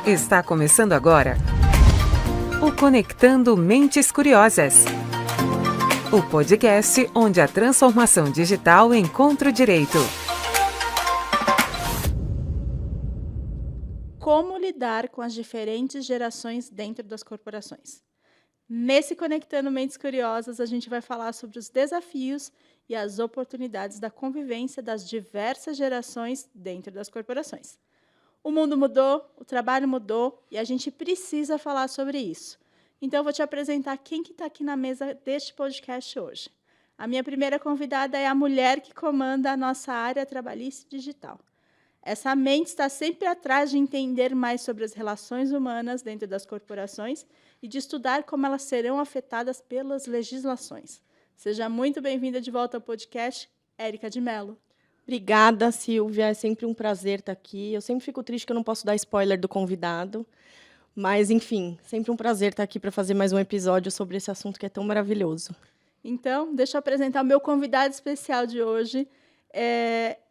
Está começando agora o Conectando Mentes Curiosas. O podcast onde a transformação digital encontra o direito. Como lidar com as diferentes gerações dentro das corporações? Nesse Conectando Mentes Curiosas, a gente vai falar sobre os desafios e as oportunidades da convivência das diversas gerações dentro das corporações. O mundo mudou, o trabalho mudou e a gente precisa falar sobre isso. Então, eu vou te apresentar quem que está aqui na mesa deste podcast hoje. A minha primeira convidada é a mulher que comanda a nossa área trabalhista e digital. Essa mente está sempre atrás de entender mais sobre as relações humanas dentro das corporações e de estudar como elas serão afetadas pelas legislações. Seja muito bem-vinda de volta ao podcast, Érica de Mello. Obrigada, Silvia. É sempre um prazer estar aqui. Eu sempre fico triste que eu não posso dar spoiler do convidado. Mas, enfim, sempre um prazer estar aqui para fazer mais um episódio sobre esse assunto que é tão maravilhoso. Então, deixa eu apresentar o meu convidado especial de hoje.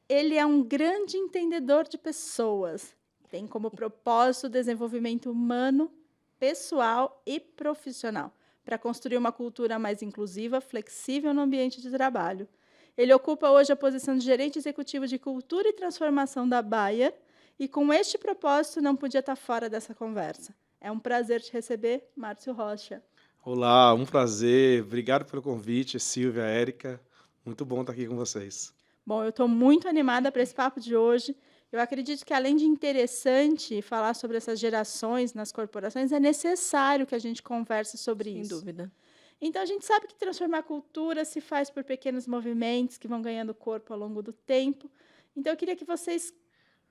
Ele é um grande entendedor de pessoas. Tem como propósito o desenvolvimento humano, pessoal e profissional, para construir uma cultura mais inclusiva, flexível no ambiente de trabalho. Ele ocupa hoje a posição de gerente executivo de cultura e transformação da Bayer, e com este propósito não podia estar fora dessa conversa. É um prazer te receber, Márcio Rocha. Olá, um prazer. Obrigado pelo convite, Silvia, Érica. Muito bom estar aqui com vocês. Bom, eu estou muito animada para esse papo de hoje. Eu acredito que, além de interessante falar sobre essas gerações nas corporações, é necessário que a gente converse sobre isso. Sem dúvida. Então, a gente sabe que transformar a cultura se faz por pequenos movimentos que vão ganhando corpo ao longo do tempo. Então, eu queria que vocês...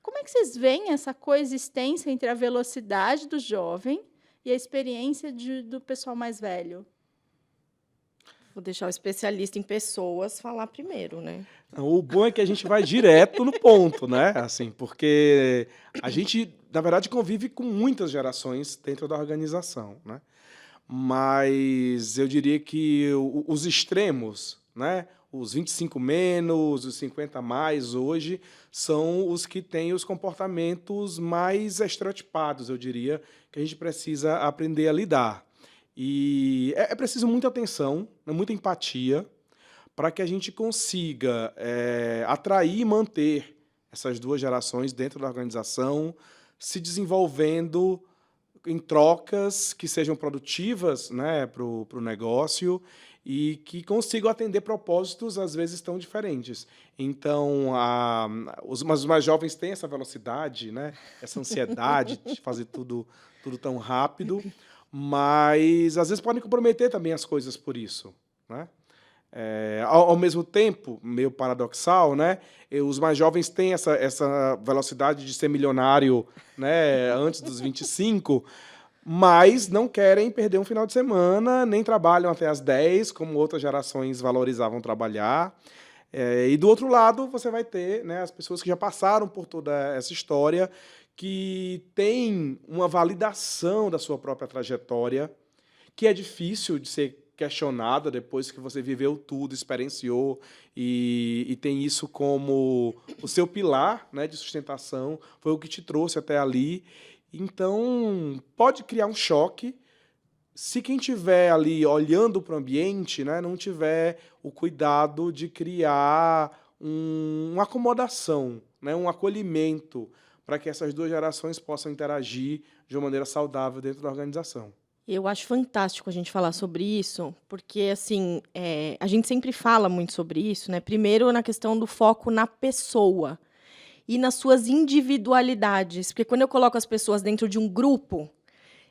Como é que vocês veem essa coexistência entre a velocidade do jovem e a experiência do pessoal mais velho? Vou deixar o especialista em pessoas falar primeiro, né? O bom é que a gente vai direto no ponto, né? Assim, porque a gente, na verdade, convive com muitas gerações dentro da organização, né? Mas eu diria que os extremos, né? Os 25 menos, os 50 mais hoje, são os que têm os comportamentos mais estereotipados, eu diria, que a gente precisa aprender a lidar. E é preciso muita atenção, muita empatia, para que a gente consiga atrair e manter essas duas gerações dentro da organização, se desenvolvendo em trocas que sejam produtivas, né, para o negócio e que consigam atender propósitos, às vezes, tão diferentes. Então, os mais jovens têm essa velocidade, né, essa ansiedade de fazer tudo tão rápido, mas, às vezes, podem comprometer também as coisas por isso, né? Ao mesmo tempo, meio paradoxal, né? Os mais jovens têm essa velocidade de ser milionário, né, antes dos 25, mas não querem perder um final de semana, nem trabalham até às 10, como outras gerações valorizavam trabalhar. E do outro lado, você vai ter, né, as pessoas que já passaram por toda essa história, que têm uma validação da sua própria trajetória, que é difícil de ser questionada depois que você viveu tudo, experienciou e tem isso como o seu pilar, né, de sustentação, foi o que te trouxe até ali. Então, pode criar um choque se quem estiver ali olhando para o ambiente, né, não tiver o cuidado de criar uma acomodação, né, um acolhimento para que essas duas gerações possam interagir de uma maneira saudável dentro da organização. Eu acho fantástico a gente falar sobre isso, porque assim, a gente sempre fala muito sobre isso, né? Primeiro, na questão do foco na pessoa e nas suas individualidades. Porque quando eu coloco as pessoas dentro de um grupo,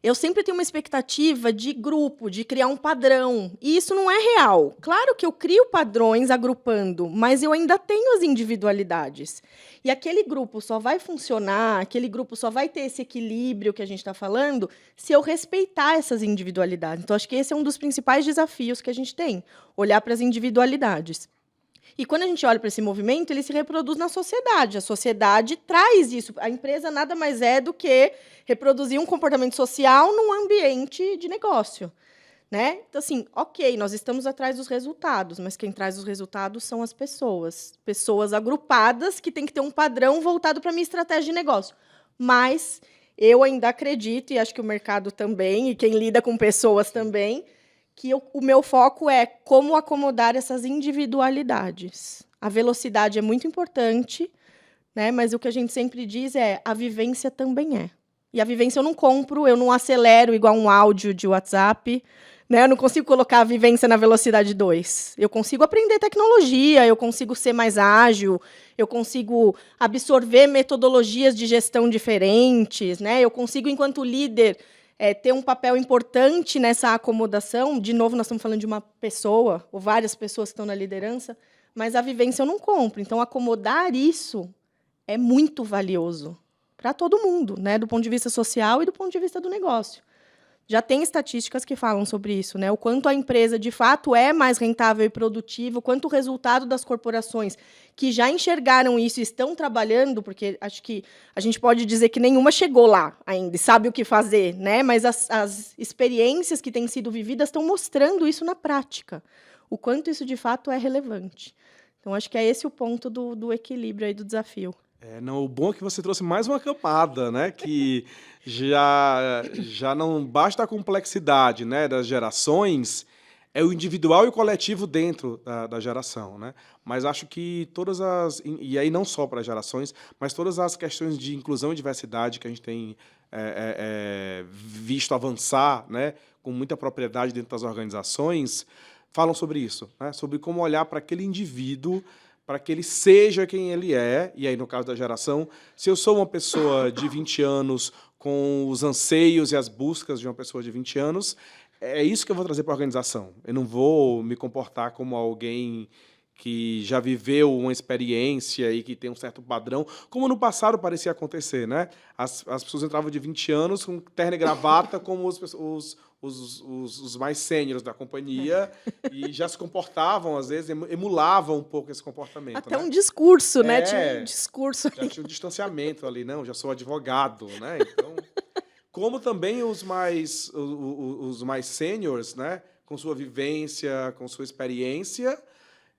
eu sempre tenho uma expectativa de grupo, de criar um padrão. E isso não é real. Claro que eu crio padrões agrupando, mas eu ainda tenho as individualidades. E aquele grupo só vai funcionar, aquele grupo só vai ter esse equilíbrio que a gente está falando, se eu respeitar essas individualidades. Então, acho que esse é um dos principais desafios que a gente tem, olhar para as individualidades. E quando a gente olha para esse movimento, ele se reproduz na sociedade. A sociedade traz isso. A empresa nada mais é do que reproduzir um comportamento social num ambiente de negócio, né? Então, assim, ok, nós estamos atrás dos resultados, mas quem traz os resultados são as pessoas. Pessoas agrupadas que têm que ter um padrão voltado para a minha estratégia de negócio. Mas Eu ainda acredito, e acho que o mercado também, e quem lida com pessoas também, que o meu foco é como acomodar essas individualidades. A velocidade é muito importante, né? Mas o que a gente sempre diz é a vivência também é. E a vivência eu não compro, eu não acelero igual um áudio de WhatsApp, né? Eu não consigo colocar a vivência na velocidade 2. Eu consigo aprender tecnologia, eu consigo ser mais ágil, eu consigo absorver metodologias de gestão diferentes, né? Eu consigo, enquanto líder, ter um papel importante nessa acomodação. De novo, nós estamos falando de uma pessoa, ou várias pessoas que estão na liderança, mas a vivência eu não compro. Então, acomodar isso é muito valioso para todo mundo, né? Do ponto de vista social e do ponto de vista do negócio. Já tem estatísticas que falam sobre isso, né? O quanto a empresa, de fato, é mais rentável e produtiva, o quanto o resultado das corporações que já enxergaram isso e estão trabalhando, porque acho que a gente pode dizer que nenhuma chegou lá ainda e sabe o que fazer, né? Mas as experiências que têm sido vividas estão mostrando isso na prática, o quanto isso, de fato, é relevante. Então, acho que é esse o ponto do equilíbrio aí do desafio. Não, o bom é que você trouxe mais uma camada, né? Que já não basta a complexidade, né, das gerações, é o individual e o coletivo dentro da geração, né? Mas acho que e aí não só para as gerações, mas todas as questões de inclusão e diversidade que a gente tem visto avançar, né, com muita propriedade dentro das organizações, falam sobre isso, né? Sobre como olhar para aquele indivíduo, para que ele seja quem ele é, e aí, no caso da geração, se eu sou uma pessoa de 20 anos com os anseios e as buscas de uma pessoa de 20 anos, é isso que eu vou trazer para a organização. Eu não vou me comportar como alguém que já viveu uma experiência e que tem um certo padrão, como no passado parecia acontecer, né? As pessoas entravam de 20 anos com terno e gravata como os mais sêniores da companhia e já se comportavam, às vezes, emulavam um pouco esse comportamento. Até né? Um discurso, né? Tinha um discurso. Já tinha um distanciamento ali, não, já sou advogado, né? Então, como também os mais sêniores, né? Com sua vivência, com sua experiência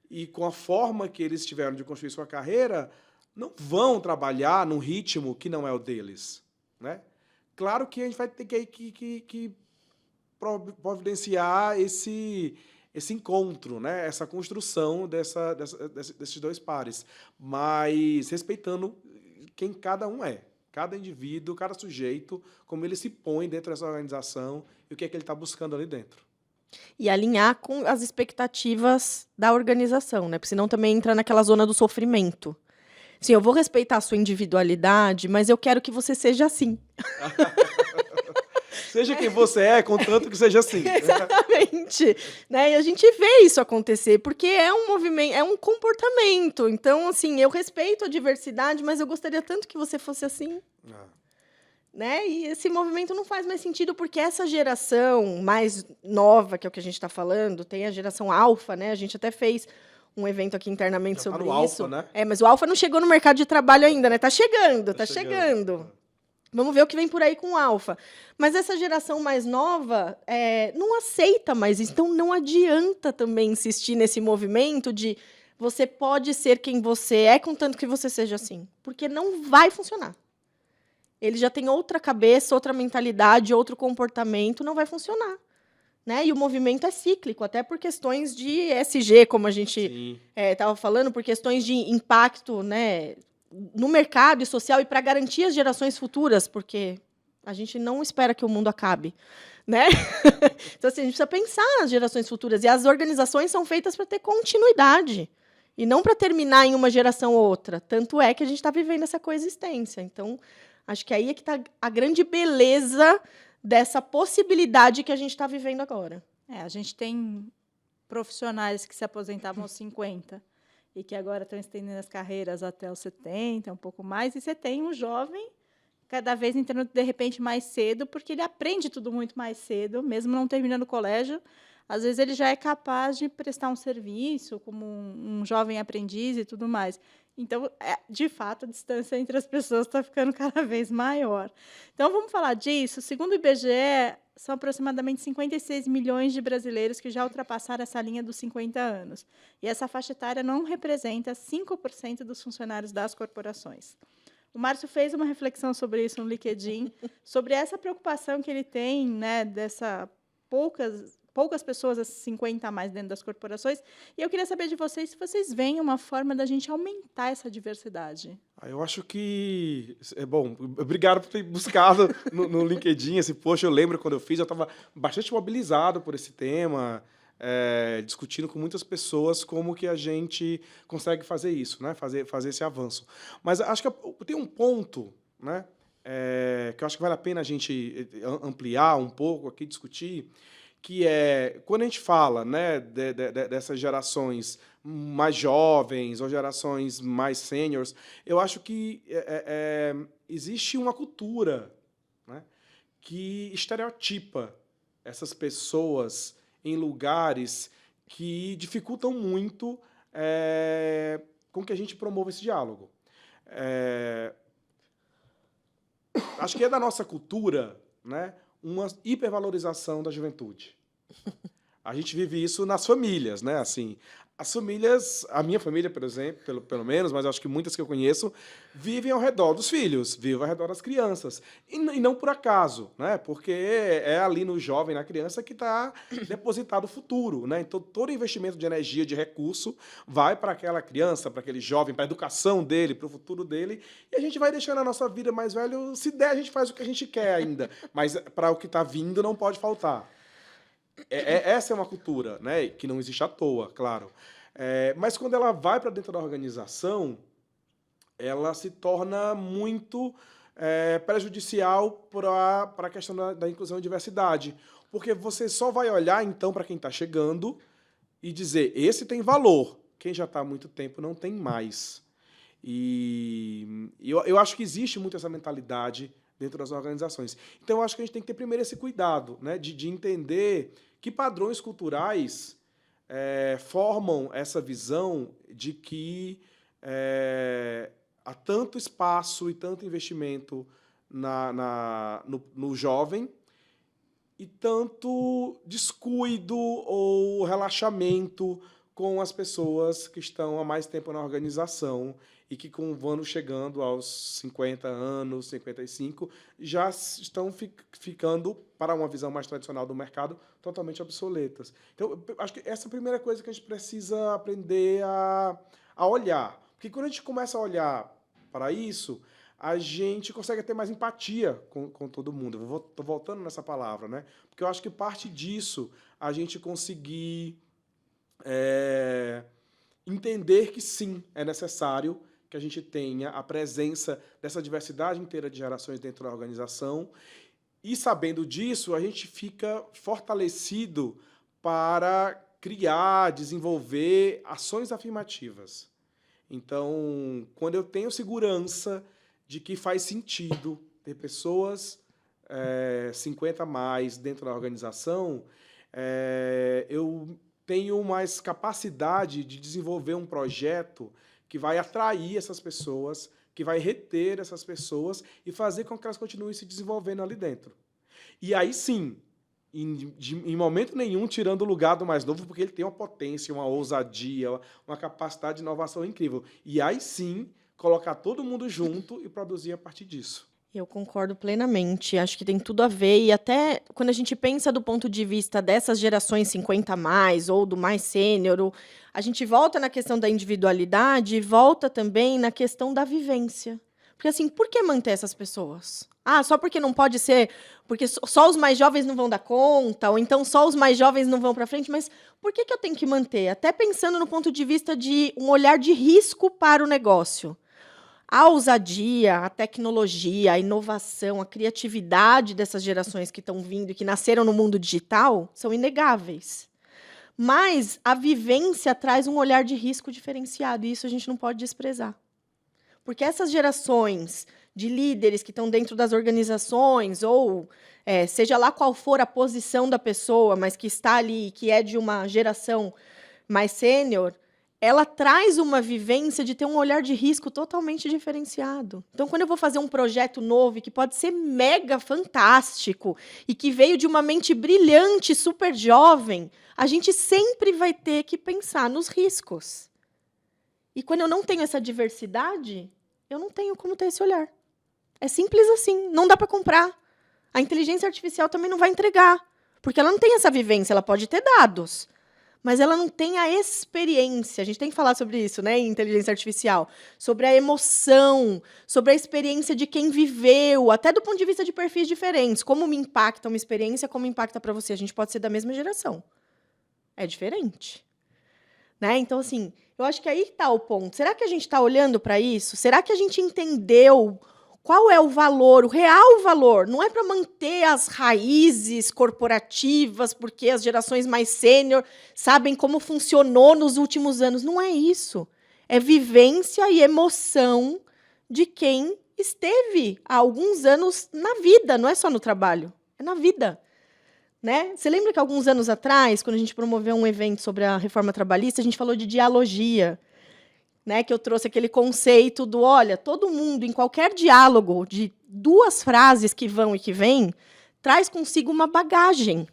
e com a forma que eles tiveram de construir sua carreira, não vão trabalhar num ritmo que não é o deles, né? Claro que a gente vai ter que providenciar esse encontro, né? Essa construção desses dois pares, mas respeitando quem cada um é, cada indivíduo, cada sujeito, como ele se põe dentro dessa organização e o que é que ele está buscando ali dentro. E alinhar com as expectativas da organização, né? Porque senão também entra naquela zona do sofrimento. Sim, eu vou respeitar a sua individualidade, mas eu quero que você seja assim. Seja quem você é, contanto que seja assim. Exatamente. Né? E a gente vê isso acontecer, porque é um movimento, é um comportamento. Então, assim, eu respeito a diversidade, mas eu gostaria tanto que você fosse assim. Né? E esse movimento não faz mais sentido, porque essa geração mais nova, que é o que a gente está falando, tem a geração alfa, né? A gente até fez um evento aqui internamente Já sobre tá no isso. alfa, né? Mas o alfa não chegou no mercado de trabalho ainda, né? Tá chegando. Vamos ver o que vem por aí com o alfa. Mas essa geração mais nova não aceita mais isso. Então, não adianta também insistir nesse movimento de você pode ser quem você é, contanto que você seja assim. Porque não vai funcionar. Ele já tem outra cabeça, outra mentalidade, outro comportamento, não vai funcionar. Né? E o movimento é cíclico, até por questões de ESG, como a gente estava falando, por questões de impacto, né, no mercado e social e para garantir as gerações futuras, porque a gente não espera que o mundo acabe. Né? Então, assim, a gente precisa pensar nas gerações futuras. E as organizações são feitas para ter continuidade e não para terminar em uma geração ou outra. Tanto é que a gente está vivendo essa coexistência. Então, acho que aí é que está a grande beleza dessa possibilidade que a gente está vivendo agora. A gente tem profissionais que se aposentavam aos 50 e que agora estão estendendo as carreiras até os 70, um pouco mais, e você tem um jovem cada vez entrando, de repente, mais cedo, porque ele aprende tudo muito mais cedo, mesmo não terminando o colégio. Às vezes, ele já é capaz de prestar um serviço como um jovem aprendiz e tudo mais. Então, de fato, a distância entre as pessoas está ficando cada vez maior. Então, vamos falar disso. Segundo o IBGE, são aproximadamente 56 milhões de brasileiros que já ultrapassaram essa linha dos 50 anos. E essa faixa etária não representa 5% dos funcionários das corporações. O Márcio fez uma reflexão sobre isso no LinkedIn, sobre essa preocupação que ele tem, né, dessa poucas pessoas, 50 a mais dentro das corporações. E eu queria saber de vocês se vocês veem uma forma da gente aumentar essa diversidade. Eu acho que é bom. Obrigado por ter buscado no LinkedIn esse post. Eu lembro quando eu fiz, eu estava bastante mobilizado por esse tema, discutindo com muitas pessoas como que a gente consegue fazer isso, né? Fazer esse avanço. Mas acho que tem um ponto, né? Que eu acho que vale a pena a gente ampliar um pouco aqui, discutir, que é quando a gente fala, né, dessas gerações mais jovens ou gerações mais sêniores, eu acho que existe uma cultura, né, que estereotipa essas pessoas em lugares que dificultam muito com que a gente promova esse diálogo. Acho que é da nossa cultura, né, uma hipervalorização da juventude. A gente vive isso nas famílias, né? Assim, as famílias, a minha família, por exemplo, pelo menos, mas acho que muitas que eu conheço, vivem ao redor dos filhos, vivem ao redor das crianças. E não por acaso, né? Porque é ali no jovem, na criança, que está depositado o futuro, né? Então, todo investimento de energia, de recurso, vai para aquela criança, para aquele jovem, para a educação dele, para o futuro dele, e a gente vai deixando a nossa vida mais velho. Se der, a gente faz o que a gente quer ainda, mas para o que está vindo não pode faltar. Essa é uma cultura, né, que não existe à toa, claro. Mas quando ela vai para dentro da organização, ela se torna muito prejudicial para a questão da inclusão e diversidade. Porque você só vai olhar, então, para quem está chegando e dizer, esse tem valor. Quem já está há muito tempo não tem mais. E eu acho que existe muito essa mentalidade dentro das organizações. Então, eu acho que a gente tem que ter primeiro esse cuidado, né, de entender que padrões culturais formam essa visão de que há tanto espaço e tanto investimento no jovem e tanto descuido ou relaxamento com as pessoas que estão há mais tempo na organização e que, com o ano chegando aos 50 anos, 55, já estão ficando, para uma visão mais tradicional do mercado, totalmente obsoletas. Então, eu acho que essa é a primeira coisa que a gente precisa aprender a olhar. Porque quando a gente começa a olhar para isso, a gente consegue ter mais empatia com todo mundo. Eu estou voltando nessa palavra, né? Porque eu acho que parte disso a gente conseguir entender que, sim, é necessário que a gente tenha a presença dessa diversidade inteira de gerações dentro da organização. E, sabendo disso, a gente fica fortalecido para criar, desenvolver ações afirmativas. Então, quando eu tenho segurança de que faz sentido ter pessoas 50 a mais dentro da organização, eu tenho mais capacidade de desenvolver um projeto que vai atrair essas pessoas, que vai reter essas pessoas e fazer com que elas continuem se desenvolvendo ali dentro. E aí sim, em momento nenhum tirando o lugar do mais novo, porque ele tem uma potência, uma ousadia, uma capacidade de inovação incrível. E aí sim, colocar todo mundo junto e produzir a partir disso. Eu concordo plenamente, acho que tem tudo a ver, e até quando a gente pensa do ponto de vista dessas gerações 50 a mais, ou do mais sênior, a gente volta na questão da individualidade e volta também na questão da vivência. Porque assim, por que manter essas pessoas? Só porque não pode ser, porque só os mais jovens não vão dar conta, ou então só os mais jovens não vão para frente, mas por que eu tenho que manter? Até pensando no ponto de vista de um olhar de risco para o negócio. A ousadia, a tecnologia, a inovação, a criatividade dessas gerações que estão vindo e que nasceram no mundo digital são inegáveis. Mas a vivência traz um olhar de risco diferenciado, e isso a gente não pode desprezar. Porque essas gerações de líderes que estão dentro das organizações, ou seja lá qual for a posição da pessoa, mas que está ali, que é de uma geração mais sênior, ela traz uma vivência de ter um olhar de risco totalmente diferenciado. Então, quando eu vou fazer um projeto novo, que pode ser mega fantástico, e que veio de uma mente brilhante, super jovem, a gente sempre vai ter que pensar nos riscos. E quando eu não tenho essa diversidade, eu não tenho como ter esse olhar. É simples assim, não dá para comprar. A inteligência artificial também não vai entregar, porque ela não tem essa vivência, ela pode ter dados, mas ela não tem a experiência. A gente tem que falar sobre isso, né, em inteligência artificial, sobre a emoção, sobre a experiência de quem viveu, até do ponto de vista de perfis diferentes. Como me impacta uma experiência, como impacta para você. A gente pode ser da mesma geração. É diferente. Né? Então, assim, eu acho que aí está o ponto. Será que a gente está olhando para isso? Será que a gente entendeu qual é o valor, o real valor? Não é para manter as raízes corporativas, porque as gerações mais sênior sabem como funcionou nos últimos anos. Não é isso. É vivência e emoção de quem esteve há alguns anos na vida, não é só no trabalho, é na vida. Né? Você lembra que alguns anos atrás, quando a gente promoveu um evento sobre a reforma trabalhista, a gente falou de dialogia, né, que eu trouxe aquele conceito do, olha, todo mundo, em qualquer diálogo de 2 frases que vão e que vêm, traz consigo uma bagagem.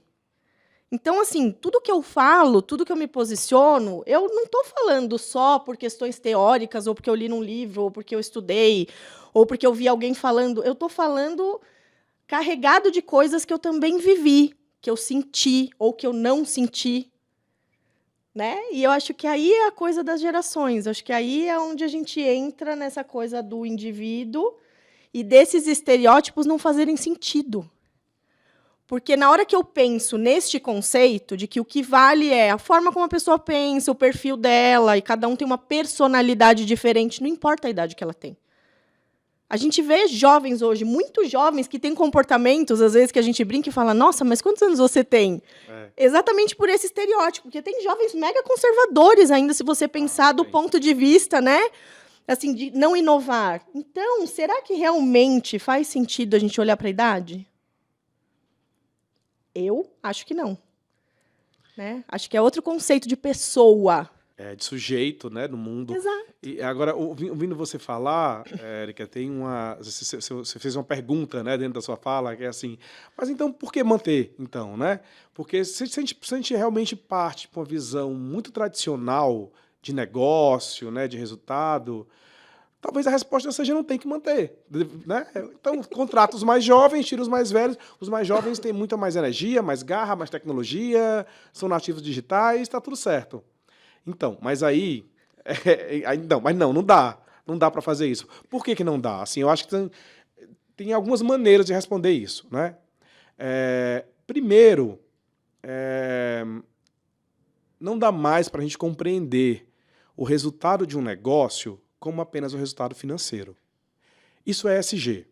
Então, assim, tudo que eu falo, tudo que eu me posiciono, eu não estou falando só por questões teóricas, ou porque eu li num livro, ou porque eu estudei, ou porque eu vi alguém falando. Eu estou falando carregado de coisas que eu também vivi, que eu senti, ou que eu não senti. Né? E eu acho que aí é a coisa das gerações. Eu acho que aí é onde a gente entra nessa coisa do indivíduo e desses estereótipos não fazerem sentido. Porque na hora que eu penso neste conceito de que o que vale é a forma como a pessoa pensa, o perfil dela, e cada um tem uma personalidade diferente, não importa a idade que ela tem. A gente vê jovens hoje, muito jovens, que têm comportamentos, às vezes, que a gente brinca e fala, nossa, mas quantos anos você tem? Exatamente por esse estereótipo, porque tem jovens mega conservadores ainda, se você pensar do ponto de vista, né, assim, de não inovar. Então, será que realmente faz sentido a gente olhar para a idade? Eu acho que não. Né? Acho que é outro conceito de pessoa. De sujeito, né, no mundo. Exato. E agora, ouvindo você falar, Érica, tem uma... Você fez uma pergunta, né, dentro da sua fala, que é assim, mas então por que manter, então, né? Porque se a gente realmente parte para uma visão muito tradicional de negócio, né, de resultado, talvez a resposta seja não tem que manter, né? Então, contrata os mais jovens, tira os mais velhos. Os mais jovens têm muita mais energia, mais garra, mais tecnologia, são nativos digitais, está tudo certo. Então, mas aí... não dá. Não dá para fazer isso. Por que não dá? Assim, eu acho que tem algumas maneiras de responder isso. Né? Primeiro, não dá mais para a gente compreender o resultado de um negócio como apenas o resultado financeiro. Isso é ESG.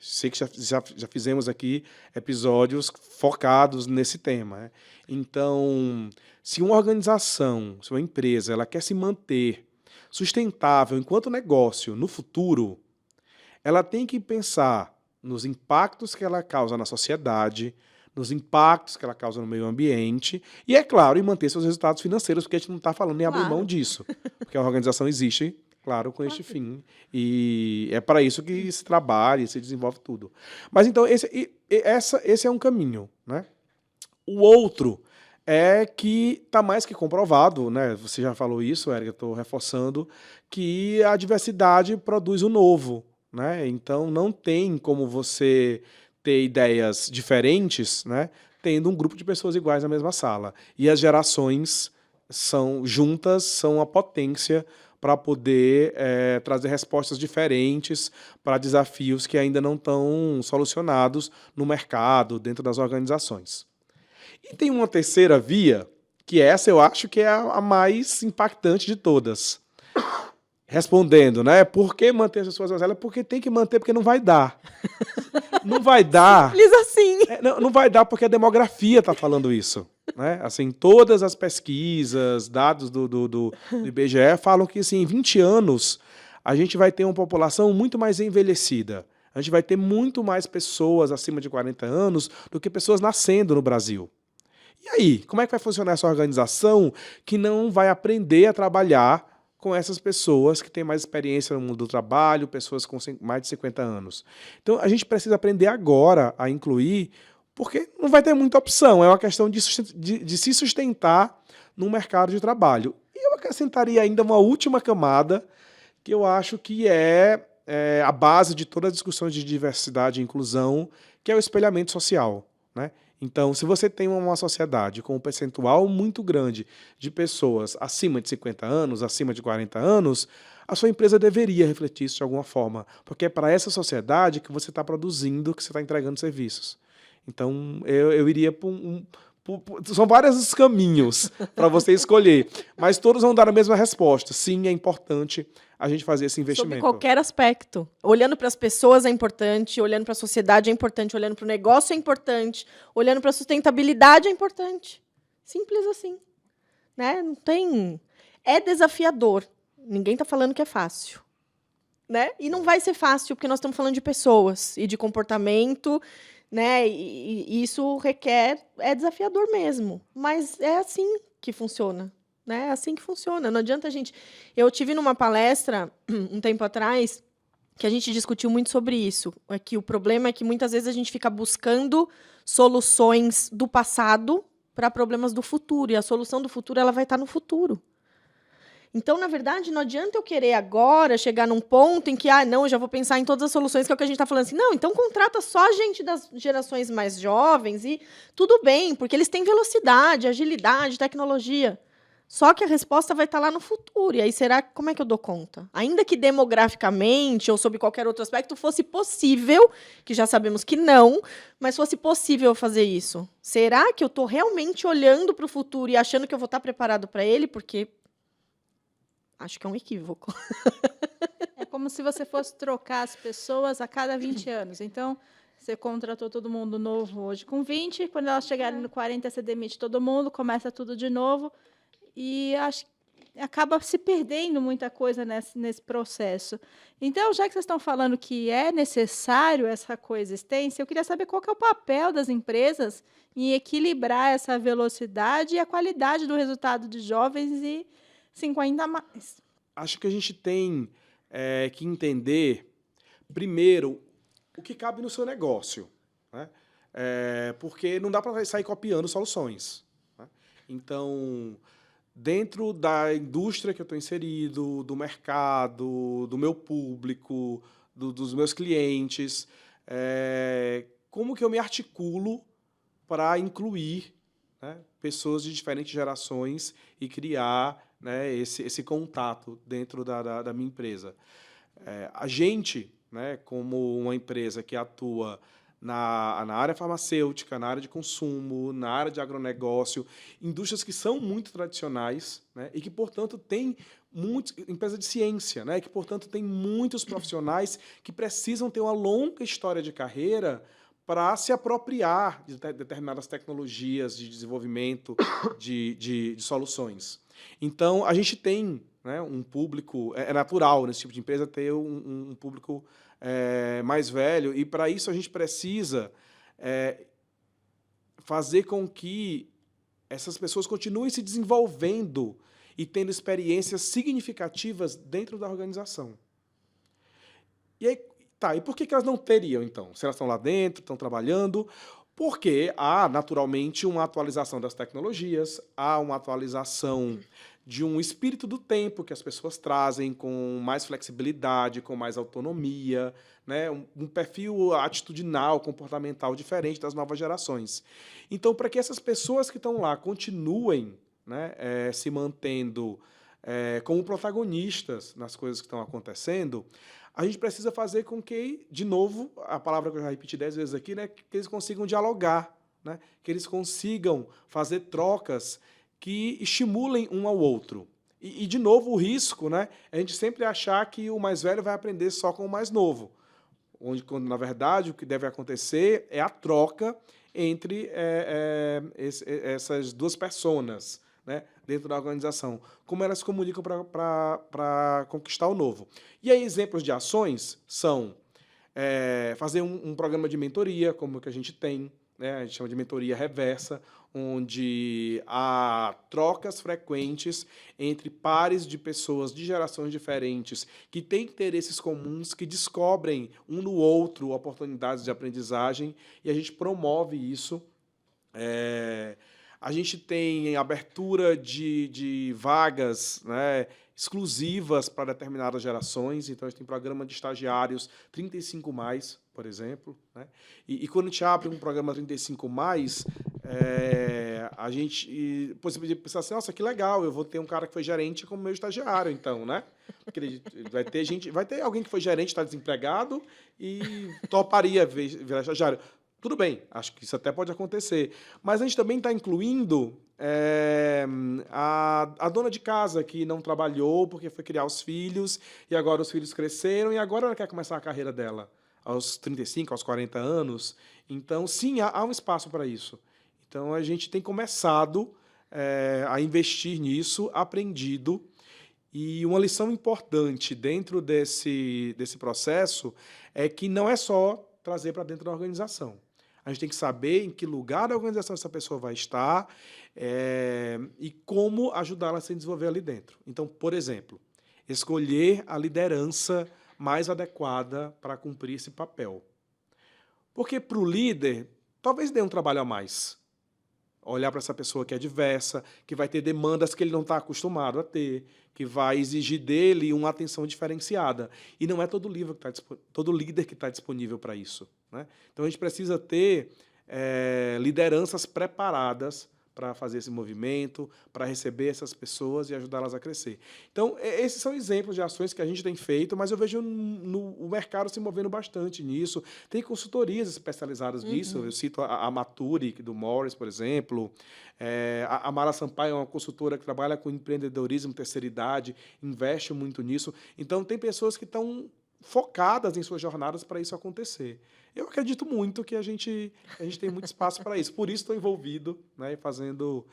Sei que já fizemos aqui episódios focados nesse tema. Né? Então, se uma organização, se uma empresa, ela quer se manter sustentável enquanto negócio no futuro, ela tem que pensar nos impactos que ela causa na sociedade, nos impactos que ela causa no meio ambiente e, é claro, em manter seus resultados financeiros, porque a gente não está falando em abrir mão disso, porque a organização existe, claro, com este fim. E é para isso que se trabalha e se desenvolve tudo. Mas, então, esse é um caminho. Né? O outro é que está mais que comprovado, né? Você já falou isso, Érica, eu estou reforçando, que a diversidade produz o novo. Né? Então, não tem como você ter ideias diferentes, né, tendo um grupo de pessoas iguais na mesma sala. E as gerações juntas são a potência para poder trazer respostas diferentes para desafios que ainda não estão solucionados no mercado, dentro das organizações. E tem uma terceira via, que essa eu acho que é a mais impactante de todas. Respondendo, né? Por que manter as pessoas mais velhas? Porque tem que manter, porque não vai dar. Não vai dar. Simples assim. Não vai dar porque a demografia está falando isso. Né? Assim, todas as pesquisas, dados do IBGE falam que assim, em 20 anos a gente vai ter uma população muito mais envelhecida. A gente vai ter muito mais pessoas acima de 40 anos do que pessoas nascendo no Brasil. E aí, como é que vai funcionar essa organização que não vai aprender a trabalhar com essas pessoas que têm mais experiência no mundo do trabalho, pessoas com mais de 50 anos. Então, a gente precisa aprender agora a incluir, porque não vai ter muita opção, é uma questão de se sustentar no mercado de trabalho. E eu acrescentaria ainda uma última camada, que eu acho que é a base de toda a discussão de diversidade e inclusão, que é o espelhamento social, né? Então, se você tem uma sociedade com um percentual muito grande de pessoas acima de 50 anos, acima de 40 anos, a sua empresa deveria refletir isso de alguma forma, porque é para essa sociedade que você está produzindo, que você está entregando serviços. Então, eu iria para são vários os caminhos para você escolher, mas todos vão dar a mesma resposta. Sim, é importante a gente fazer esse investimento. Sob qualquer aspecto. Olhando para as pessoas é importante, olhando para a sociedade é importante, olhando para o negócio é importante, olhando para a sustentabilidade é importante. Simples assim. Né? Não tem... É desafiador. Ninguém está falando que é fácil. Né? E não vai ser fácil, porque nós estamos falando de pessoas e de comportamento, né? E isso requer... É desafiador mesmo. Mas é assim que funciona. Né? É assim que funciona. Não adianta a gente... Eu tive numa palestra, um tempo atrás, que a gente discutiu muito sobre isso. É que o problema é que muitas vezes a gente fica buscando soluções do passado para problemas do futuro. E a solução do futuro ela vai estar no futuro. Então, na verdade, não adianta eu querer agora chegar num ponto em que, não, eu já vou pensar em todas as soluções, que é o que a gente está falando assim. Não, então contrata só gente das gerações mais jovens e tudo bem, porque eles têm velocidade, agilidade, tecnologia. Só que a resposta vai estar lá no futuro. E aí, como é que eu dou conta? Ainda que demograficamente ou sob qualquer outro aspecto fosse possível, que já sabemos que não, mas fosse possível fazer isso. Será que eu estou realmente olhando para o futuro e achando que eu vou estar preparado para ele? Porque acho que é um equívoco. É como se você fosse trocar as pessoas a cada 20 anos. Então, você contratou todo mundo novo hoje com 20, quando elas chegarem no 40, você demite todo mundo, começa tudo de novo. E acho que acaba se perdendo muita coisa nesse processo. Então, já que vocês estão falando que é necessário essa coexistência, eu queria saber qual que é o papel das empresas em equilibrar essa velocidade e a qualidade do resultado de jovens e 50 a mais. Acho que a gente tem que entender, primeiro, o que cabe no seu negócio, né? Porque não dá para sair copiando soluções, né? Então, dentro da indústria que eu estou inserido, do mercado, do meu público, dos meus clientes, como que eu me articulo para incluir, né, pessoas de diferentes gerações e criar, né, esse contato dentro da minha empresa. A gente, né, como uma empresa que atua na área farmacêutica, na área de consumo, na área de agronegócio, indústrias que são muito tradicionais, né, e que, portanto, tem empresa de ciência, né, que, portanto, tem muitos profissionais que precisam ter uma longa história de carreira para se apropriar de determinadas tecnologias de desenvolvimento de soluções. Então, a gente tem, né, um público... É natural nesse tipo de empresa ter um público mais velho, e para isso a gente precisa fazer com que essas pessoas continuem se desenvolvendo e tendo experiências significativas dentro da organização. E aí, e por que elas não teriam, então? Se elas estão lá dentro, estão trabalhando... Porque há, naturalmente, uma atualização das tecnologias, há uma atualização de um espírito do tempo que as pessoas trazem com mais flexibilidade, com mais autonomia, né? Um perfil atitudinal, comportamental diferente das novas gerações. Então, para que essas pessoas que estão lá continuem, né, se mantendo como protagonistas nas coisas que estão acontecendo, a gente precisa fazer com que, de novo, a palavra que eu já repeti 10 vezes aqui, né, que eles consigam dialogar, né, que eles consigam fazer trocas que estimulem um ao outro. E de novo, o risco, né, é a gente sempre achar que o mais velho vai aprender só com o mais novo, quando, na verdade, o que deve acontecer é a troca entre essas duas personas, né, dentro da organização, como elas se comunicam para conquistar o novo. E aí, exemplos de ações são fazer um programa de mentoria, como o que a gente tem, né, a gente chama de mentoria reversa, onde há trocas frequentes entre pares de pessoas de gerações diferentes que têm interesses comuns, que descobrem um no outro oportunidades de aprendizagem, e a gente promove isso. A gente tem abertura de vagas, né, exclusivas para determinadas gerações. Então, a gente tem programa de estagiários 35+, por exemplo, né? E quando a gente abre um programa 35+, a gente você podia pensar assim, nossa, que legal, eu vou ter um cara que foi gerente como meu estagiário, então, né? Porque vai ter alguém que foi gerente, está desempregado e toparia virar estagiário. Tudo bem, acho que isso até pode acontecer. Mas a gente também está incluindo a dona de casa que não trabalhou porque foi criar os filhos e agora os filhos cresceram e agora ela quer começar a carreira dela aos 35, aos 40 anos. Então, sim, há um espaço para isso. Então, a gente tem começado a investir nisso, aprendido. E uma lição importante dentro desse processo é que não é só trazer para dentro da organização. A gente tem que saber em que lugar da organização essa pessoa vai estar e como ajudá-la a se desenvolver ali dentro. Então, por exemplo, escolher a liderança mais adequada para cumprir esse papel. Porque para o líder, talvez dê um trabalho a mais. Olhar para essa pessoa que é diversa, que vai ter demandas que ele não está acostumado a ter, que vai exigir dele uma atenção diferenciada. E não é todo líder que está disponível para isso, né? Então, a gente precisa ter lideranças preparadas para fazer esse movimento, para receber essas pessoas e ajudá-las a crescer. Então, esses são exemplos de ações que a gente tem feito, mas eu vejo o mercado se movendo bastante nisso. Tem consultorias especializadas nisso. Eu cito a Maturi, do Morris, por exemplo. A Mara Sampaio é uma consultora que trabalha com empreendedorismo, terceira idade, investe muito nisso. Então, tem pessoas que estão focadas em suas jornadas para isso acontecer. Eu acredito muito que a gente tem muito espaço para isso. Por isso estou envolvido, né, fazendo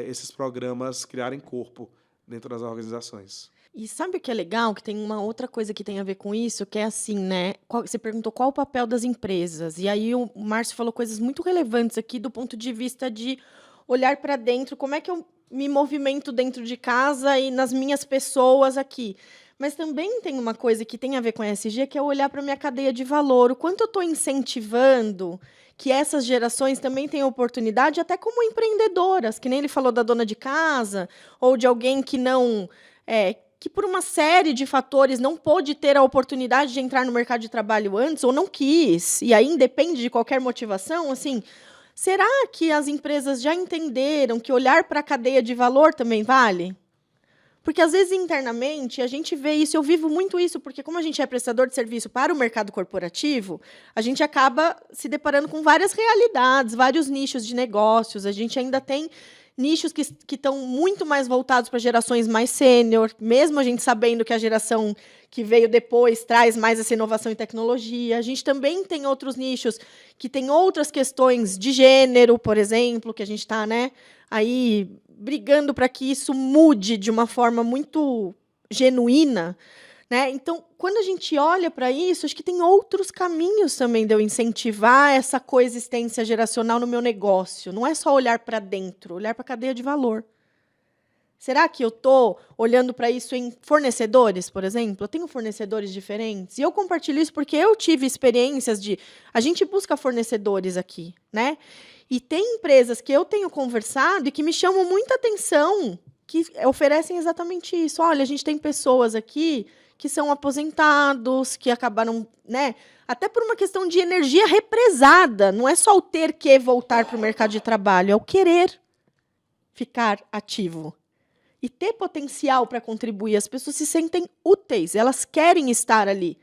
esses programas criarem corpo dentro das organizações. E sabe o que é legal? Que tem uma outra coisa que tem a ver com isso, que é assim, né? Você perguntou qual o papel das empresas. E aí o Márcio falou coisas muito relevantes aqui do ponto de vista de olhar para dentro. Como é que eu me movimento dentro de casa e nas minhas pessoas aqui? Mas também tem uma coisa que tem a ver com a ESG, que é olhar para a minha cadeia de valor. O quanto eu estou incentivando que essas gerações também tenham oportunidade, até como empreendedoras, que nem ele falou da dona de casa, ou de alguém que não... que por uma série de fatores não pôde ter a oportunidade de entrar no mercado de trabalho antes, ou não quis, e aí independe de qualquer motivação, assim... Será que as empresas já entenderam que olhar para a cadeia de valor também vale? Porque, às vezes, internamente, a gente vê isso, eu vivo muito isso, porque como a gente é prestador de serviço para o mercado corporativo, a gente acaba se deparando com várias realidades, vários nichos de negócios, a gente ainda tem nichos que estão muito mais voltados para gerações mais sênior, mesmo a gente sabendo que a geração que veio depois traz mais essa inovação e tecnologia. A gente também tem outros nichos que tem outras questões de gênero, por exemplo, que a gente está, né, aí brigando para que isso mude de uma forma muito genuína, né? Então, quando a gente olha para isso, acho que tem outros caminhos também de eu incentivar essa coexistência geracional no meu negócio. Não é só olhar para dentro, olhar para a cadeia de valor. Será que eu estou olhando para isso em fornecedores, por exemplo? Eu tenho fornecedores diferentes. E eu compartilho isso porque eu tive experiências de... A gente busca fornecedores aqui, né? E tem empresas que eu tenho conversado e que me chamam muita atenção, que oferecem exatamente isso. Olha, a gente tem pessoas aqui que são aposentados, que acabaram, né, até por uma questão de energia represada. Não é só o ter que voltar para o mercado de trabalho, é o querer ficar ativo. E ter potencial para contribuir. As pessoas se sentem úteis, elas querem estar ali.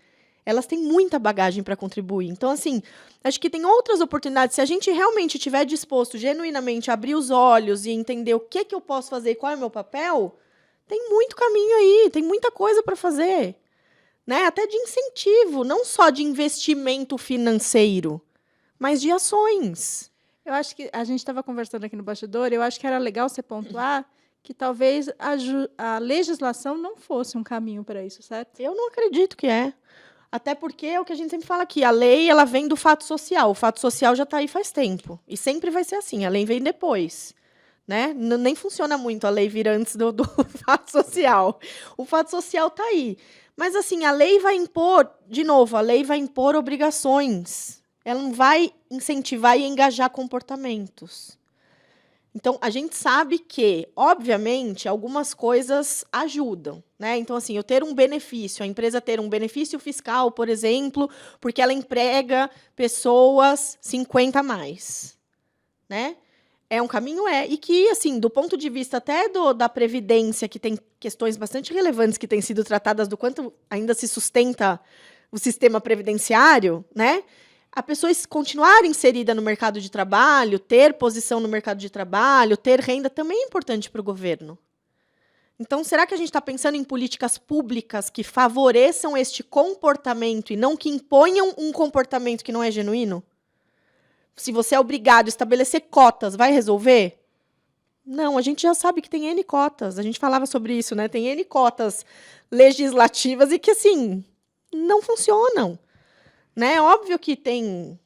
Elas têm muita bagagem para contribuir. Então, assim, acho que tem outras oportunidades. Se a gente realmente estiver disposto, genuinamente, a abrir os olhos e entender o que eu posso fazer e qual é o meu papel, tem muito caminho aí, tem muita coisa para fazer. Né? Até de incentivo, não só de investimento financeiro, mas de ações. Eu acho que a gente estava conversando aqui no bastidor, eu acho que era legal você pontuar que talvez a legislação não fosse um caminho para isso, certo? Eu não acredito que é. Até porque é o que a gente sempre fala aqui, a lei ela vem do fato social. O fato social já está aí faz tempo. E sempre vai ser assim, a lei vem depois. Né? Nem funciona muito a lei vir antes do fato social. O fato social está aí. Mas, assim, a lei vai impor, de novo, a lei vai impor obrigações. Ela não vai incentivar e engajar comportamentos. Então, a gente sabe que, obviamente, algumas coisas ajudam, né? Então, assim, eu ter um benefício, a empresa ter um benefício fiscal, por exemplo, porque ela emprega pessoas 50 a mais, né? É um caminho, e que, assim, do ponto de vista até da Previdência, que tem questões bastante relevantes que têm sido tratadas do quanto ainda se sustenta o sistema previdenciário, né? A pessoa continuar inserida no mercado de trabalho, ter posição no mercado de trabalho, ter renda, também é importante para o governo. Então, será que a gente está pensando em políticas públicas que favoreçam este comportamento e não que imponham um comportamento que não é genuíno? Se você é obrigado a estabelecer cotas, vai resolver? Não, a gente já sabe que tem N cotas. A gente falava sobre isso, né? Tem N cotas legislativas e que, assim, não funcionam. Né? Óbvio que tem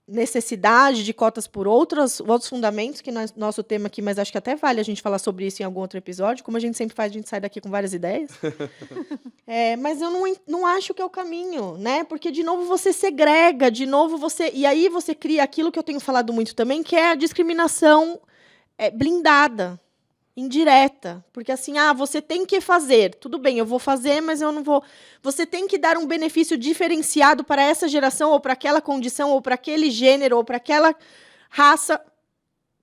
necessidade de cotas por outros fundamentos, que não é nosso tema aqui, mas acho que até vale a gente falar sobre isso em algum outro episódio. Como a gente sempre faz, a gente sai daqui com várias ideias. Mas eu não acho que é o caminho, né? Porque, de novo, você segrega, de novo você... E aí você cria aquilo que eu tenho falado muito também, que é a discriminação blindada, indireta, porque assim, você tem que fazer, tudo bem, eu vou fazer, mas eu não vou... Você tem que dar um benefício diferenciado para essa geração, ou para aquela condição, ou para aquele gênero, ou para aquela raça.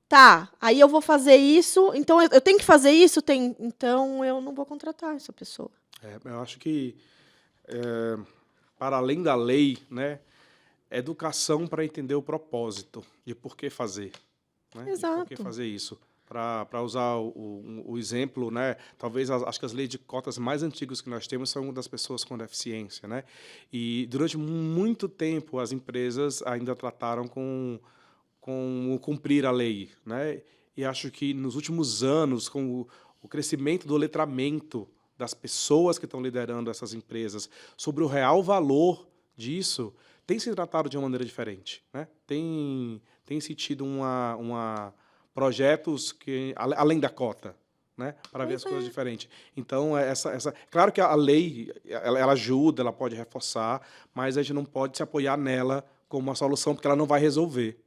Tá, aí eu vou fazer isso, então eu tenho que fazer isso? Então eu não vou contratar essa pessoa. Eu acho que, para além da lei, né, educação para entender o propósito de por que fazer. Né? Exato. Por que fazer isso? Para usar o exemplo, né? Talvez acho que as leis de cotas mais antigas que nós temos são das pessoas com deficiência, né? E durante muito tempo as empresas ainda trataram com o cumprir a lei, né? E acho que nos últimos anos, com o crescimento do letramento das pessoas que estão liderando essas empresas sobre o real valor disso, tem se tratado de uma maneira diferente, né? Tem se tido projetos que além da cota, né, para ver as coisas diferentes. Então, claro que a lei ela ajuda, ela pode reforçar, mas a gente não pode se apoiar nela como uma solução, porque ela não vai resolver.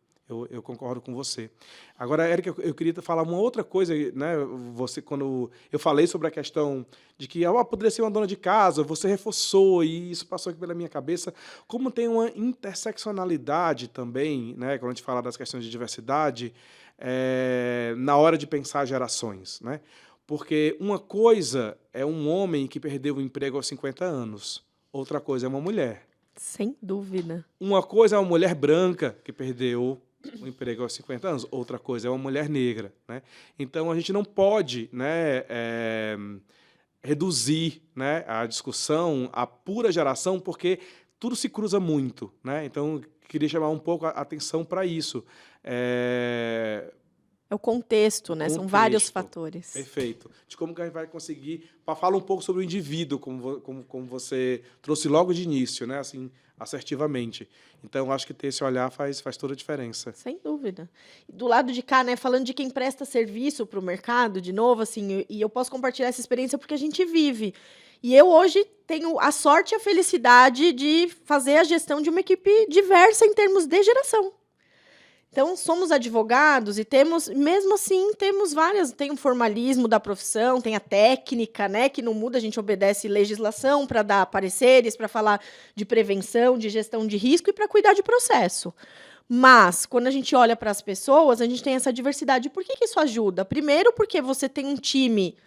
Eu concordo com você. Agora, Érica, eu queria falar uma outra coisa, né? Quando eu falei sobre a questão de que poderia ser uma dona de casa, você reforçou, e isso passou aqui pela minha cabeça, como tem uma interseccionalidade também, né? Quando a gente fala das questões de diversidade, na hora de pensar gerações, né? Porque uma coisa é um homem que perdeu o emprego aos 50 anos, outra coisa é uma mulher. Sem dúvida. Uma coisa é uma mulher branca que perdeu o emprego aos 50 anos, outra coisa é uma mulher negra, né? Então, a gente não pode, né, reduzir, né, a discussão à pura geração, porque tudo se cruza muito, né? Então, queria chamar um pouco a atenção para isso. É o contexto, né? São vários fatores. Perfeito. De como que a gente vai conseguir... Fala um pouco sobre o indivíduo, como você trouxe logo de início, né? Assim, assertivamente. Então, acho que ter esse olhar faz toda a diferença. Sem dúvida. Do lado de cá, né, falando de quem presta serviço para o mercado, de novo, assim, e eu posso compartilhar essa experiência porque a gente vive. E eu hoje tenho a sorte e a felicidade de fazer a gestão de uma equipe diversa em termos de geração. Então, somos advogados e mesmo assim, tem o formalismo da profissão, tem a técnica, né, que não muda, a gente obedece legislação para dar pareceres, para falar de prevenção, de gestão de risco e para cuidar de processo. Mas, quando a gente olha para as pessoas, a gente tem essa diversidade. Por que isso ajuda? Primeiro, porque você tem um time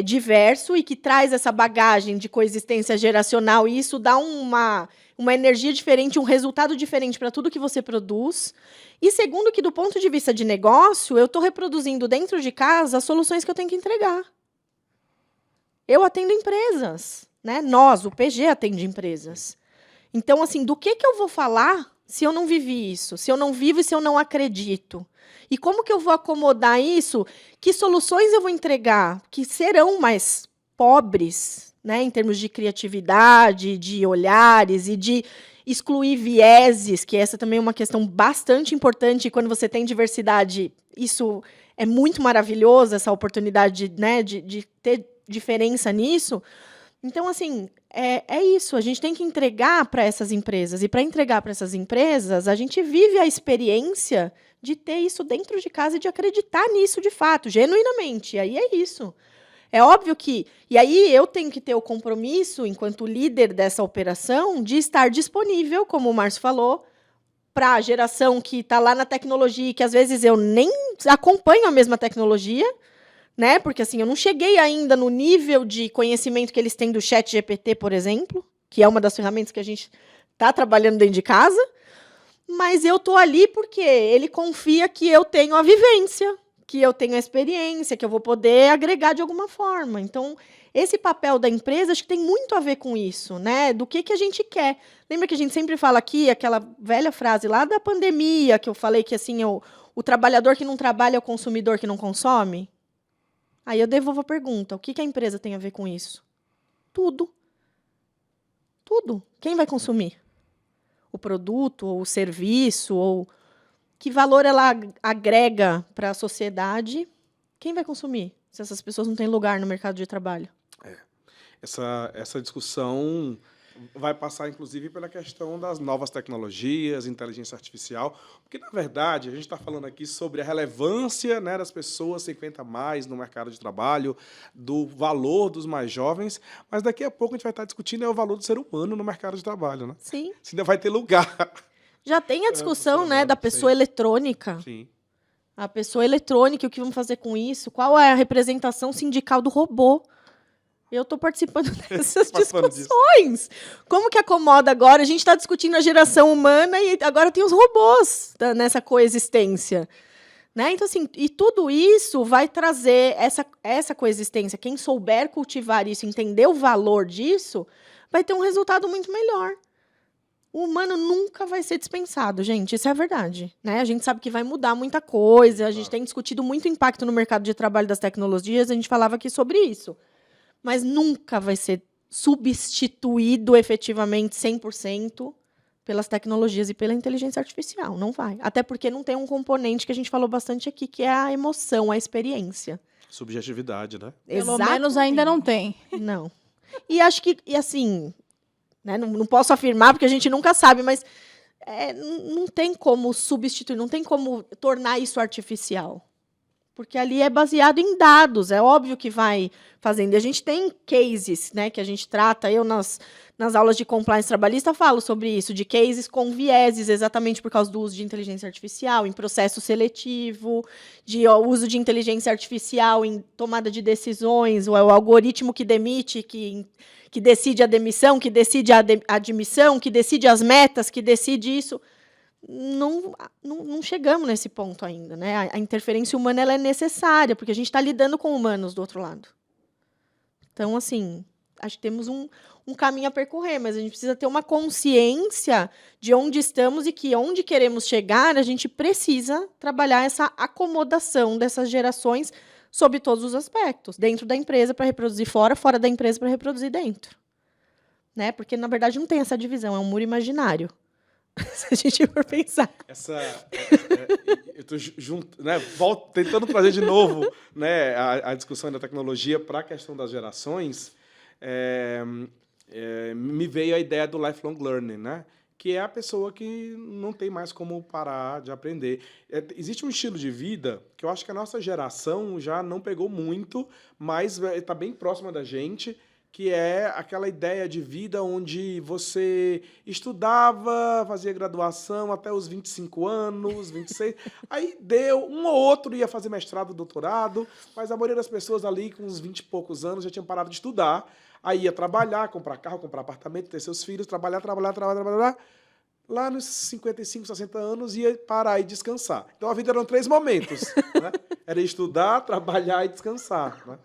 diverso e que traz essa bagagem de coexistência geracional, e isso dá uma energia diferente, um resultado diferente para tudo que você produz. E segundo, que do ponto de vista de negócio, eu estou reproduzindo dentro de casa as soluções que eu tenho que entregar. Eu atendo empresas, né? Nós, o PG, atende empresas. Então, assim, do que eu vou falar se eu não vivi isso? Se eu não vivo e se eu não acredito? E como que eu vou acomodar isso? Que soluções eu vou entregar que serão mais pobres, né, em termos de criatividade, de olhares e de excluir vieses, que essa também é uma questão bastante importante. E quando você tem diversidade, isso é muito maravilhoso, essa oportunidade, né, de ter diferença nisso. Então, assim, é isso. A gente tem que entregar para essas empresas. E para entregar para essas empresas, a gente vive a experiência de ter isso dentro de casa e de acreditar nisso de fato, genuinamente. E aí é isso. É óbvio que... E aí eu tenho que ter o compromisso, enquanto líder dessa operação, de estar disponível, como o Márcio falou, para a geração que está lá na tecnologia e que às vezes eu nem acompanho a mesma tecnologia, né? Porque assim, eu não cheguei ainda no nível de conhecimento que eles têm do ChatGPT, por exemplo, que é uma das ferramentas que a gente está trabalhando dentro de casa, mas eu estou ali porque ele confia que eu tenho a vivência, que eu tenho a experiência, que eu vou poder agregar de alguma forma. Então, esse papel da empresa, acho que tem muito a ver com isso, né? Do que a gente quer. Lembra que a gente sempre fala aqui, aquela velha frase lá da pandemia, que eu falei que assim, o trabalhador que não trabalha é o consumidor que não consome? Aí eu devolvo a pergunta, o que a empresa tem a ver com isso? Tudo. Tudo. Quem vai consumir? O produto, ou o serviço, ou que valor ela agrega para a sociedade? Quem vai consumir se essas pessoas não têm lugar no mercado de trabalho? Essa discussão vai passar, inclusive, pela questão das novas tecnologias, inteligência artificial, porque, na verdade, a gente está falando aqui sobre a relevância, né, das pessoas 50 a mais no mercado de trabalho, do valor dos mais jovens, mas daqui a pouco a gente vai estar discutindo o valor do ser humano no mercado de trabalho, né? Sim. Se ainda vai ter lugar. Já tem a discussão, né, da pessoa eletrônica. Sim. A pessoa eletrônica, o que vamos fazer com isso? Qual é a representação sindical do robô? Eu estou participando dessas discussões. Como que acomoda agora? A gente está discutindo a geração humana e agora tem os robôs nessa coexistência. Né? Então, assim, e tudo isso vai trazer essa coexistência. Quem souber cultivar isso, entender o valor disso, vai ter um resultado muito melhor. O humano nunca vai ser dispensado, gente. Isso é a verdade. Né? A gente sabe que vai mudar muita coisa. A gente tem discutido muito o impacto no mercado de trabalho das tecnologias. A gente falava aqui sobre isso. Mas nunca vai ser substituído efetivamente 100% pelas tecnologias e pela inteligência artificial. Não vai. Até porque não tem um componente que a gente falou bastante aqui, que é a emoção, a experiência. Subjetividade, né? Pelo menos ainda não tem. Não. E acho que, e assim, né, não posso afirmar, porque a gente nunca sabe, mas não tem como substituir, não tem como tornar isso artificial. Porque ali é baseado em dados, é óbvio que vai fazendo. E a gente tem cases, né, que a gente trata, eu nas aulas de compliance trabalhista falo sobre isso, de cases com vieses, exatamente por causa do uso de inteligência artificial em processo seletivo, de uso de inteligência artificial em tomada de decisões, o algoritmo que demite, que decide a demissão, que decide a admissão, que decide as metas, que decide isso. Não chegamos nesse ponto ainda, né? A interferência humana ela é necessária, porque a gente está lidando com humanos do outro lado. Então, assim, acho que temos um caminho a percorrer, mas a gente precisa ter uma consciência de onde estamos e que onde queremos chegar, a gente precisa trabalhar essa acomodação dessas gerações sob todos os aspectos, dentro da empresa para reproduzir fora, fora da empresa para reproduzir dentro. Né? Porque, na verdade, não tem essa divisão, é um muro imaginário. Se a gente for pensar. Eu estou junto, né, tentando trazer de novo, né, a discussão da tecnologia para a questão das gerações. Me veio a ideia do lifelong learning, né, que é a pessoa que não tem mais como parar de aprender. Existe um estilo de vida que eu acho que a nossa geração já não pegou muito, mas está bem próxima da gente, que é aquela ideia de vida onde você estudava, fazia graduação até os 25 anos, 26, aí deu, um ou outro ia fazer mestrado, doutorado, mas a maioria das pessoas ali com uns 20 e poucos anos já tinham parado de estudar, aí ia trabalhar, comprar carro, comprar apartamento, ter seus filhos, trabalhar, lá nos 55, 60 anos ia parar e descansar. Então a vida eram 3 momentos, né? Era estudar, trabalhar e descansar, né?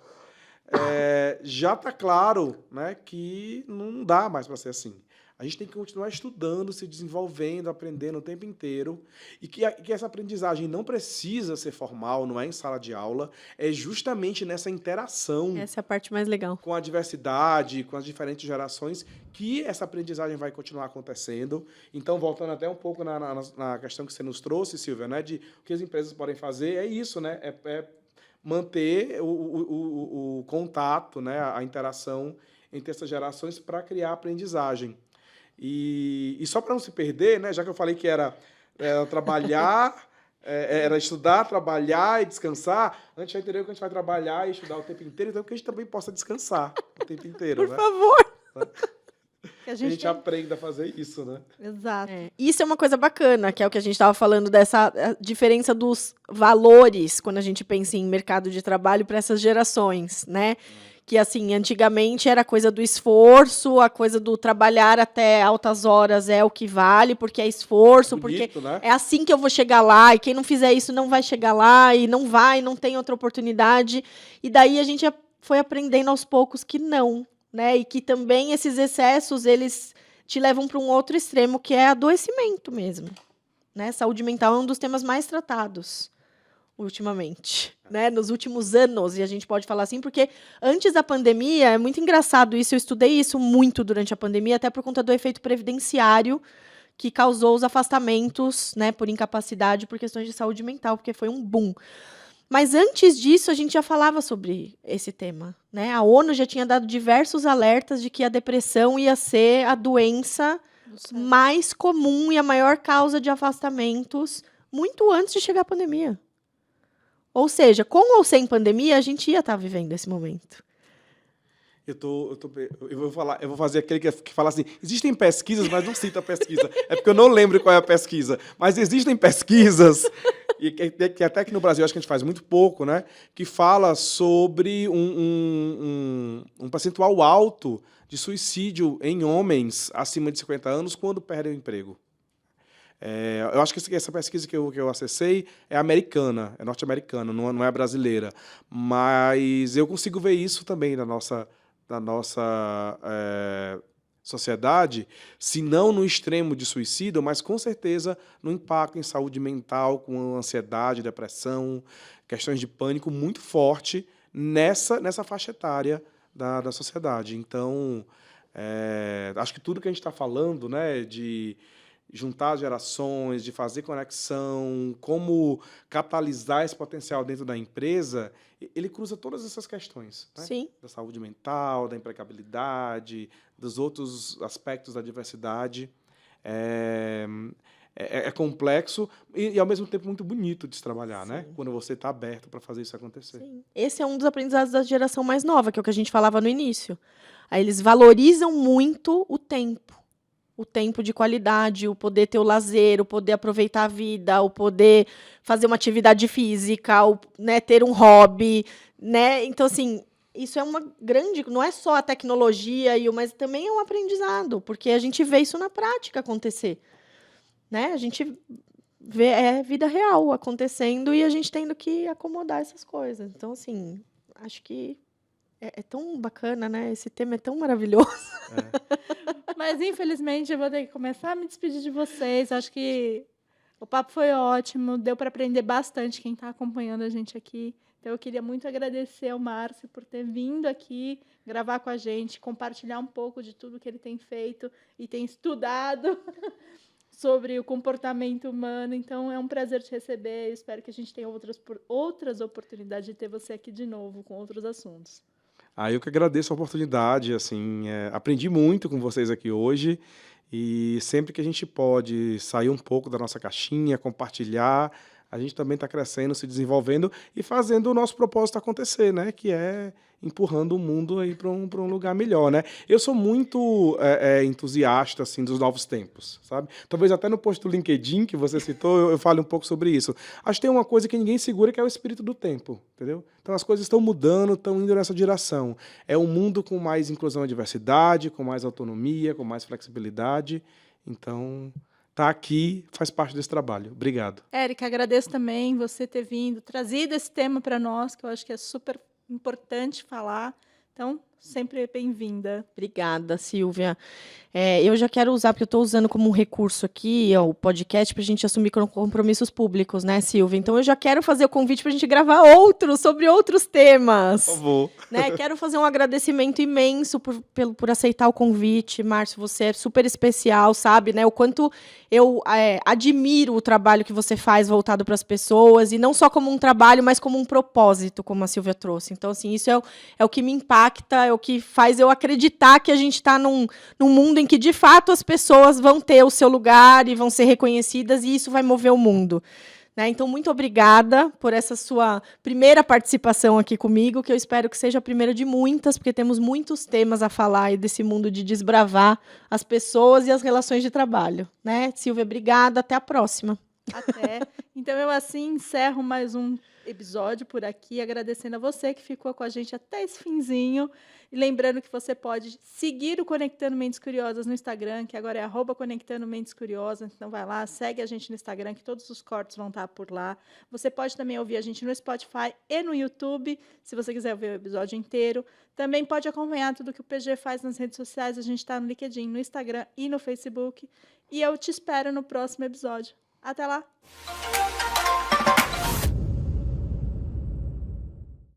Já está claro, né, que não dá mais para ser assim. A gente tem que continuar estudando, se desenvolvendo, aprendendo o tempo inteiro, e que essa aprendizagem não precisa ser formal, não é em sala de aula, é justamente nessa interação. Essa é a parte mais legal. Com a diversidade, com as diferentes gerações, que essa aprendizagem vai continuar acontecendo. Então, voltando até um pouco na questão que você nos trouxe, Silvia, né, de o que as empresas podem fazer, é isso, né, manter o contato, né, a interação entre essas gerações para criar aprendizagem. E só para não se perder, né, já que eu falei que era trabalhar, era estudar, trabalhar e descansar, a gente já entendeu que a gente vai trabalhar e estudar o tempo inteiro, então que a gente também possa descansar o tempo inteiro. Por favor! Que a gente aprenda a fazer isso, né? Exato. Isso é uma coisa bacana, que é o que a gente estava falando dessa diferença dos valores quando a gente pensa em mercado de trabalho para essas gerações, né? Que, assim, antigamente era a coisa do esforço, a coisa do trabalhar até altas horas é o que vale, porque é esforço, Bonito, porque né? é assim que eu vou chegar lá, e quem não fizer isso não vai chegar lá, e não vai, não tem outra oportunidade. E daí a gente foi aprendendo aos poucos que não, né? E que também esses excessos, eles te levam para um outro extremo, que é adoecimento mesmo, né? Saúde mental é um dos temas mais tratados ultimamente, né? Nos últimos anos, e a gente pode falar assim, porque antes da pandemia, é muito engraçado isso, eu estudei isso muito durante a pandemia, até por conta do efeito previdenciário que causou os afastamentos, né, por incapacidade, por questões de saúde mental, porque foi um boom. Mas antes disso, a gente já falava sobre esse tema, né? A ONU já tinha dado diversos alertas de que a depressão ia ser a doença mais comum e a maior causa de afastamentos muito antes de chegar a pandemia. Ou seja, com ou sem pandemia, a gente ia estar vivendo esse momento. Eu vou fazer aquele que fala assim, existem pesquisas, mas não cita a pesquisa. É porque eu não lembro qual é a pesquisa. Mas existem pesquisas, e que até aqui no Brasil acho que a gente faz muito pouco, né? Que fala sobre um percentual alto de suicídio em homens acima de 50 anos quando perdem o emprego. Eu acho que essa pesquisa que eu acessei é americana, é norte-americana, não é brasileira. Mas eu consigo ver isso também na nossa sociedade, se não no extremo de suicídio, mas com certeza no impacto em saúde mental, com ansiedade, depressão, questões de pânico muito forte nessa faixa etária da sociedade. Então, acho que tudo que a gente está falando, né, de juntar as gerações, de fazer conexão, como capitalizar esse potencial dentro da empresa, ele cruza todas essas questões, né? Sim. Da saúde mental, da empregabilidade, dos outros aspectos da diversidade. É complexo e, ao mesmo tempo, muito bonito de se trabalhar, né? Quando você está aberto para fazer isso acontecer. Sim. Esse é um dos aprendizados da geração mais nova, que é o que a gente falava no início. Aí eles valorizam muito o tempo de qualidade, o poder ter o lazer, o poder aproveitar a vida, o poder fazer uma atividade física, né, ter um hobby, né? Então, assim, isso é uma grande... Não é só a tecnologia, mas também é um aprendizado, porque a gente vê isso na prática acontecer, né? A gente vê vida real acontecendo e a gente tendo que acomodar essas coisas. Então, assim, acho que é tão bacana, né? Esse tema é tão maravilhoso. Mas, infelizmente, eu vou ter que começar a me despedir de vocês. Acho que o papo foi ótimo, deu para aprender bastante quem está acompanhando a gente aqui. Então, eu queria muito agradecer ao Márcio por ter vindo aqui gravar com a gente, compartilhar um pouco de tudo que ele tem feito e tem estudado sobre o comportamento humano. Então, é um prazer te receber. Eu espero que a gente tenha outras oportunidades de ter você aqui de novo com outros assuntos. Eu que agradeço a oportunidade, assim, aprendi muito com vocês aqui hoje e sempre que a gente pode sair um pouco da nossa caixinha, compartilhar, a gente também está crescendo, se desenvolvendo e fazendo o nosso propósito acontecer, né? Que é empurrando o mundo aí para um lugar melhor, né? Eu sou muito entusiasta assim dos novos tempos, sabe? Talvez até no post do LinkedIn que você citou eu fale um pouco sobre isso. Acho que tem uma coisa que ninguém segura, que é o espírito do tempo, entendeu? Então as coisas estão mudando, estão indo nessa direção. É um mundo com mais inclusão e diversidade, com mais autonomia, com mais flexibilidade. Então, tá aqui, faz parte desse trabalho. Obrigado. Érica, agradeço também você ter vindo, trazido esse tema para nós, que eu acho que é super importante falar. Então, sempre bem-vinda. Obrigada, Silvia. Eu já quero usar, porque eu estou usando como um recurso aqui o podcast para a gente assumir compromissos públicos, né, Silvia? Então, eu já quero fazer o convite para a gente gravar sobre outros temas. Por favor. Né? Quero fazer um agradecimento imenso por aceitar o convite. Márcio, você é super especial, sabe? Né? O quanto eu admiro o trabalho que você faz voltado para as pessoas, e não só como um trabalho, mas como um propósito, como a Silvia trouxe. Então, assim, isso é o que me impacta, o que faz eu acreditar que a gente está num mundo em que, de fato, as pessoas vão ter o seu lugar e vão ser reconhecidas, e isso vai mover o mundo. Né? Então, muito obrigada por essa sua primeira participação aqui comigo, que eu espero que seja a primeira de muitas, porque temos muitos temas a falar aí desse mundo de desbravar as pessoas e as relações de trabalho. Né? Silvia, obrigada. Até a próxima. Até. Então, eu assim encerro mais um episódio por aqui, agradecendo a você que ficou com a gente até esse finzinho. E lembrando que você pode seguir o Conectando Mentes Curiosas no Instagram, que agora é @Conectando Mentes Curiosas. Então, vai lá, segue a gente no Instagram, que todos os cortes vão estar por lá. Você pode também ouvir a gente no Spotify e no YouTube, se você quiser ver o episódio inteiro. Também pode acompanhar tudo que o PG faz nas redes sociais. A gente está no LinkedIn, no Instagram e no Facebook. E eu te espero no próximo episódio. Até lá!